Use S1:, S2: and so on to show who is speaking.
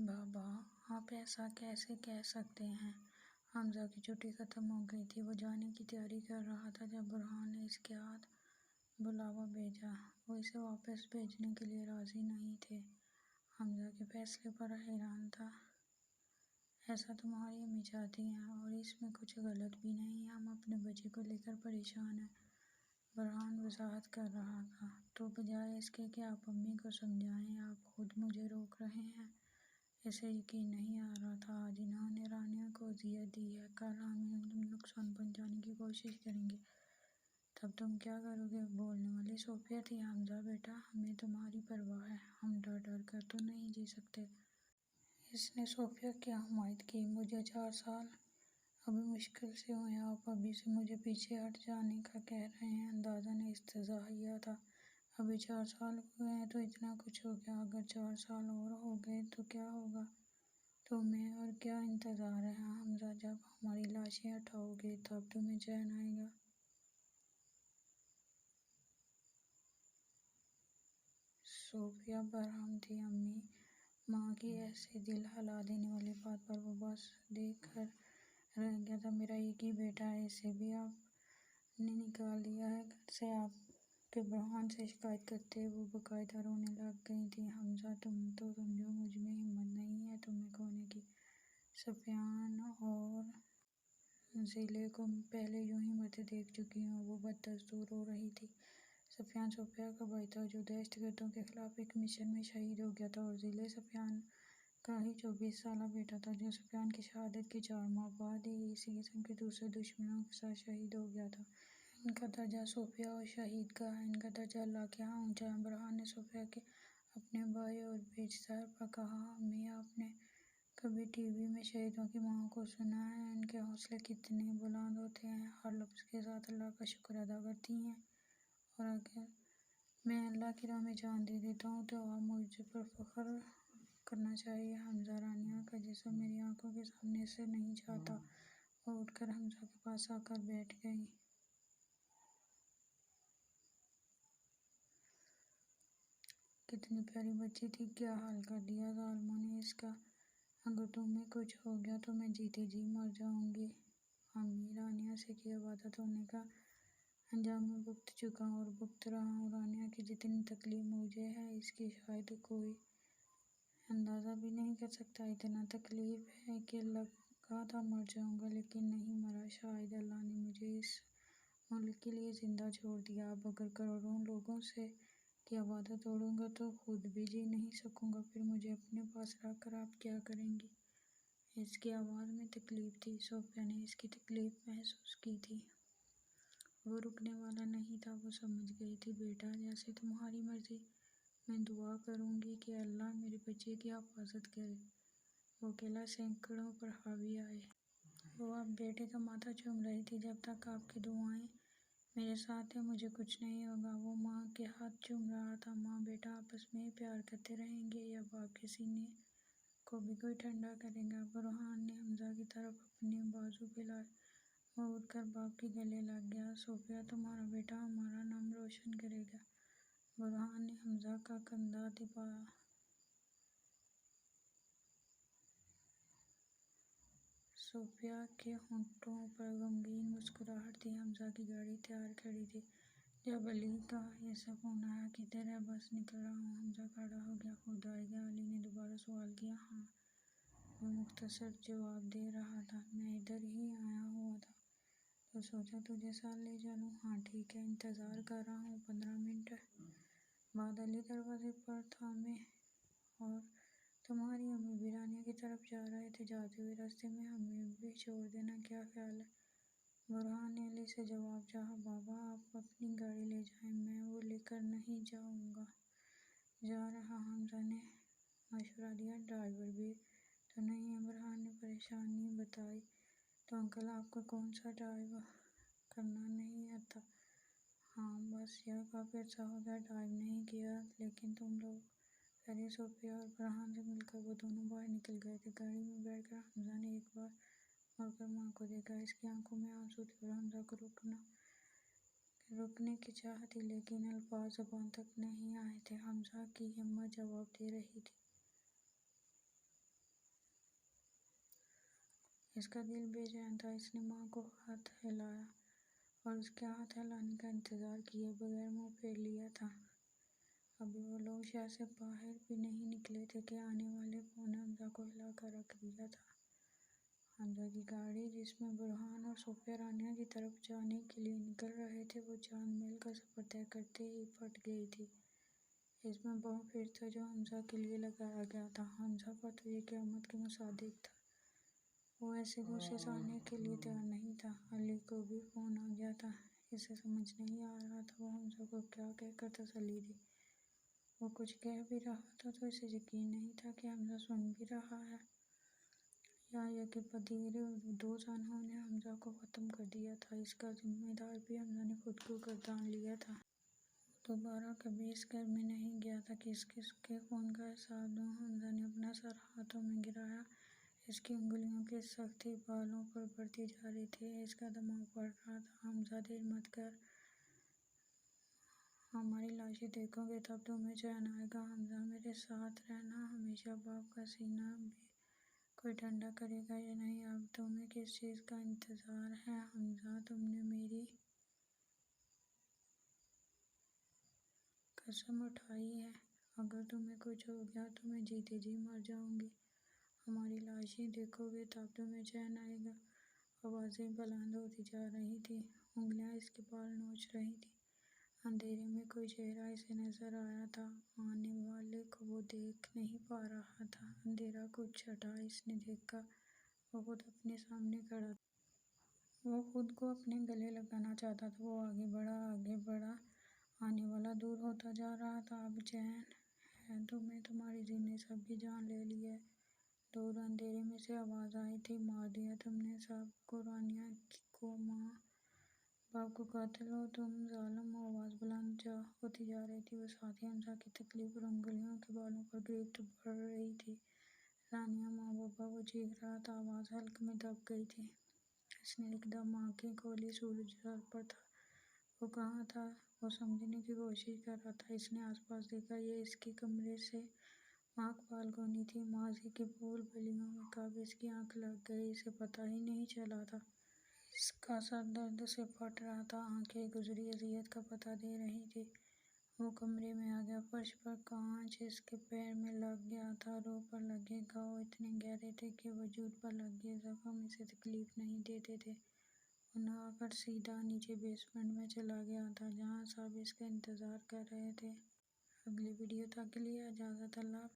S1: بابا آپ ایسا کیسے کہہ سکتے ہیں؟ حمزہ کی چھٹی ختم ہو گئی تھی، وہ جانے کی تیاری کر رہا تھا جب برہان نے اس کے ہاتھ بلاوا بھیجا۔ وہ اسے واپس بھیجنے کے لیے راضی نہیں تھے، حمزہ کے فیصلے پر حیران تھا۔ ایسا تمہاری امی چاہتی ہیں اور اس میں کچھ غلط بھی نہیں، ہم اپنے بچے کو لے کر پریشان ہیں، برہان وضاحت کر رہا تھا۔ تو بجائے اس کے کہ آپ امی کو سمجھائیں، آپ خود مجھے روک رہے ہیں۔ اسے یقین نہیں آ رہا تھا، آج انہوں نے رانیہ کو اذیت دی ہے، کل ہم انہیں نقصان پہنچانے کی کوشش کریں گے، تب تم کیا کرو گے؟ بولنے والی صوفیہ تھی۔ حمزہ بیٹا، ہمیں تمہاری پرواہ ہے، ہم ڈر ڈر کر تو نہیں جی سکتے۔ اس نے صوفیہ کی حمایت کی۔ مجھے 4 سال ابھی مشکل سے ہوئے ہیں، آپ ابھی سے مجھے پیچھے ہٹ جانے کا کہہ رہے ہیں۔ اندازہ نے استہزائیہ تھا۔ ابھی 4 سال ہوئے ہیں تو اتنا کچھ ہو گیا، اگر 4 سال اور ہو گئے تو کیا ہوگا؟ تمہیں اور کیا انتظار ہے حمزہ؟ جب ہماری لاشیں اٹھاؤ گے تب تمہیں چین آئے گا۔ صوفیہ برہم تھی۔ امی ماں کی ایسی دل ہلا دینے والی بات پر وہ بس دیکھ کر رہ گیا تھا۔ میرا ایک ہی بیٹا ہے، اسے بھی آپ نے نکال دیا ہے گھر سے، آپ کے برہان سے شکایت کرتے وہ باقاعدہ رونے لگ گئی تھی۔ حمزہ تم تو سمجھو مجھ میں ہمت نہیں ہے تمہیں کھونے کی۔ سفیان اور ضلع کو پہلے یوں ہی مرتے دیکھ چکی ہوں۔ وہ بددستور رو رہی تھی۔ سفیان صوفیہ کا بھائی تھا جو دہشت گردوں کے خلاف ایک مشن میں شہید ہو گیا تھا، اور ضلع سفیان کا ہی 24 سالہ بیٹا تھا جو سفیان کی شہادت کے 4 ماہ بعد ہی اسی قسم کے دوسرے دشمنوں کے ساتھ شہید ہو گیا تھا۔ ان کا درجہ صوفیہ اور شہید کا ہے، ان کا درجہ اللہ کے ہاں اونچا ہے۔ برہان نے صوفیہ کے اپنے بھائی اور بیچار پر کہا، امی آپ نے کبھی ٹی وی میں شہیدوں کی ماں کو سنا ہے؟ ان کے حوصلے کتنے بلند ہوتے ہیں، ہر لفظ کے ساتھ اللہ کا شکر ادا کرتی ہیں، اور اگر میں اللہ کی راہ میں جان دے دیتا ہوں تو اب مجھ پر فخر کرنا چاہیے۔ حمزہ رانیہ کا جسم میری آنکھوں کے سامنے سے نہیں جاتا۔ وہ اٹھ کر حمزہ کے پاس آ کر بیٹھ گئی۔ کتنی پیاری بچی تھی، کیا حال کر دیا ظالموں نے اس کا، اگر تمہیں کچھ ہو گیا تو میں جیتے جی مر جاؤں گی۔ امی رانیہ سے کیا وعدہ توڑنے کا انجام میں بھگت چکا ہوں اور بھگت رہا ہوں۔ رانیہ کی جتنی تکلیف مجھے ہے اس کی شاید کوئی اندازہ بھی نہیں کر سکتا۔ اتنا تکلیف ہے کہ لگا تھا مر جاؤں گا لیکن نہیں مرا، شاید اللہ نے مجھے اس ملک کے لیے زندہ چھوڑ دیا۔ اب اگر کروڑوں لوگوں سے کیا وعدہ توڑوں گا تو خود بھی جی نہیں سکوں گا، پھر مجھے اپنے پاس رکھ کر آپ کیا کریں گی؟ اس کی آواز میں تکلیف تھی۔ صوفیہ نے اس کی تکلیف محسوس کی تھی۔ وہ رکنے والا نہیں تھا، وہ سمجھ گئی تھی۔ بیٹا جیسے تمہاری مرضی، میں دعا کروں گی کہ اللہ میرے بچے کی حفاظت کرے۔ وہ اکیلا سینکڑوں پر حاوی آئے۔ وہ اب بیٹے کا ماتھا چوم رہی تھی، جب تک آپ کی دعائیں میرے ساتھ ہیں مجھے کچھ نہیں ہوگا۔ وہ ماں کے ہاتھ چوم رہا تھا۔ ماں بیٹا آپس میں پیار کرتے رہیں گے یا باپ کے سینے کو بھی کوئی ٹھنڈا کرے گا؟ برہان نے حمزہ کی طرف اپنے بازو پھیلائے۔ وہ اٹھ کر باپ کے گلے لگ گیا۔ صوفیہ تمہارا بیٹا ہمارا نام روشن کرے گا۔ برہان نے حمزہ کا کندھا دبایا۔ صوفیہ کے ہونٹوں پر غمگین مسکراہٹ تھی۔ حمزہ کی گاڑی تیار کھڑی تھی۔ جب علی کا یہ سب فون آیا، کدھر ہے؟ بس نکل رہا ہوں۔ حمزہ کھڑا ہو گیا۔ خود آئے گا؟ علی نے دوبارہ سوال کیا۔ ہاں، وہ مختصر جواب دے رہا تھا۔ میں ادھر ہی آیا ہوا تھا تو سوچا تجھے ساتھ لے چلوں۔ ہاں ٹھیک ہے، انتظار کر رہا ہوں۔ 15 منٹ بعد علی دروازے پر تھامے، اور تمہاری امی بھی رانیہ کی طرف جا رہے تھے، جاتے ہوئے راستے میں ہمیں بھی چھوڑ دینا، کیا خیال ہے؟ برہان نے علی سے جواب چاہا۔ بابا آپ اپنی گاڑی لے جائیں، میں وہ لے کر نہیں جا رہا، حمزہ نے مشورہ دیا۔ ڈرائیور بھی تو نہیں ہے؟ برہان نے پریشانی بتائی۔ تو انکل آپ کو کون سا ڈرائیو کرنا نہیں آتا؟ ہاں بس یہ کافی عرصہ ہو گیا ڈرائیو نہیں کیا، لیکن تم لوگ خیریت؟ صوفیہ اور برہان سے مل کر وہ دونوں باہر نکل گئے تھے۔ گاڑی میں بیٹھ کر حمزہ نے ایک بار مڑ کر ماں کو دیکھا۔ اس کی آنکھوں میں آنسو تھے اور حمزہ کو روکنے کی چاہت تھی، لیکن الفاظ زبان تک نہیں آئے تھے۔ حمزہ کی ہمت جواب دے رہی تھی۔ اس کا دل بے چین تھا۔ اس نے ماں کو ہاتھ ہلایا اور اس کے ہاتھ ہلانے کا انتظار کیے بغیر منہ پھیر لیا تھا۔ ابھی وہ لوگ شہر سے باہر بھی نہیں نکلے تھے کہ آنے والے فون نے حمزہ کو ہلا کر رکھ دیا تھا۔ حمزہ کی گاڑی، جس میں برہان اور صوفیہ رانیہ کی طرف جانے کے لیے نکل رہے تھے، وہ چاند میل کا سفر طے کرتے ہی پھٹ گئی تھی۔ اس میں بم پھر تھا جو حمزہ کے لیے لگایا گیا تھا۔ حمزہ کا تو یہ قیامت کے مصادق تھا۔ وہ ایسے دوسرے سامنے کے لیے تیار نہیں تھا۔ علی کو بھی فون آ گیا تھا۔ اسے سمجھ نہیں آ رہا تھا وہ حمزہ کو کیا کہہ کر تسلی دے۔ وہ کچھ کہہ بھی رہا تھا تو اسے یقین نہیں تھا کہ حمزہ سن بھی رہا ہے یا یہ کہ پدرے دو زنوں نے حمزہ کو ختم کر دیا تھا۔ اس کا ذمہ دار بھی حمزہ نے خود کو گردان لیا تھا۔ وہ دوبارہ کبھی اس گھر میں نہیں گیا تھا کہ اس کے خون کا حساب دوں۔ حمزہ نے اپنا سر ہاتھوں میں گرایا۔ اس کی انگلیوں کی سختی بالوں پر بڑھتی جا رہی تھی۔ اس کا دماغ پڑ رہا تھا۔ حمزہ دیر مت کر، ہماری لاشیں دیکھو گے تب تمہیں چین آئے گا۔ حمزہ میرے ساتھ رہنا ہمیشہ۔ باپ کا سینہ بھی کوئی ٹھنڈا کرے گا یا نہیں؟ اب تمہیں کس چیز کا انتظار ہے حمزہ؟ تم نے میری قسم اٹھائی ہے، اگر تمہیں کچھ ہو گیا تو میں جیتے جی مر جاؤں گی۔ ہماری لاشیں دیکھو گے تب تمہیں چین آئے گا۔ آوازیں بلند ہوتی جا رہی تھیں۔ انگلیاں اس کے بال نوچ رہی تھیں۔ اندھیرے میں کوئی چہرہ اسے نظر آیا تھا۔ آنے والے کو وہ دیکھ نہیں پا رہا تھا۔ اندھیرا کچھ چھٹا اس نے دیکھا۔ وہ خود اپنے سامنے کھڑا تھا۔ وہ خود کو اپنے گلے لگانا چاہتا تھا۔ وہ آگے بڑھا، آگے بڑھا۔ آنے والا دور ہوتا جا رہا تھا۔ اب چین ہے تمہیں؟ تمہاری ضد نے سب کی جان لے لی ہے۔ دور اندھیرے میں سے آواز آئی تھی، مار دیا تم نے سب کو، رانیہ کو، ماں باپ کو، قاتل ہو تم، ظالم ہو۔ آواز بلند ہوتی جا رہی تھی۔ وہ ساتھ ہی حمزہ کی تکلیف اور انگلیوں کے بالوں پر گرفت بڑھ رہی تھی۔ رانیہ، ماں، بابا، وہ چیخ رہا تھا۔ آواز حلق میں دب گئی تھی۔ اس نے ایک دم آنکھیں کھولی۔ سورج سر پر تھا۔ وہ کہاں تھا؟ وہ سمجھنے کی کوشش کر رہا تھا۔ اس نے آس پاس دیکھا۔ یہ اس کے کمرے سے مہک بالکونی تھی۔ ماضی کی پھول بلیوں میں کب اس کی آنکھ لگ گئی اسے پتہ ہی نہیں چلا تھا۔ اس کا سر درد سے پھٹ رہا تھا۔ آنکھیں گزری اذیت کا پتہ دے رہی تھیں۔ وہ کمرے میں آ گیا۔ فرش پر کانچ اس کے پیر میں لگ گیا تھا۔ روح پر لگے گھاؤ اتنے گہرے تھے کہ وجود پر لگے زخم اسے تکلیف نہیں دیتے تھے۔ وہ نہا کر سیدھا نیچے بیسمنٹ میں چلا گیا تھا جہاں سب اس کا انتظار کر رہے تھے۔ اگلی ویڈیو تک کے لیے اجازت۔ اللہ حافظ۔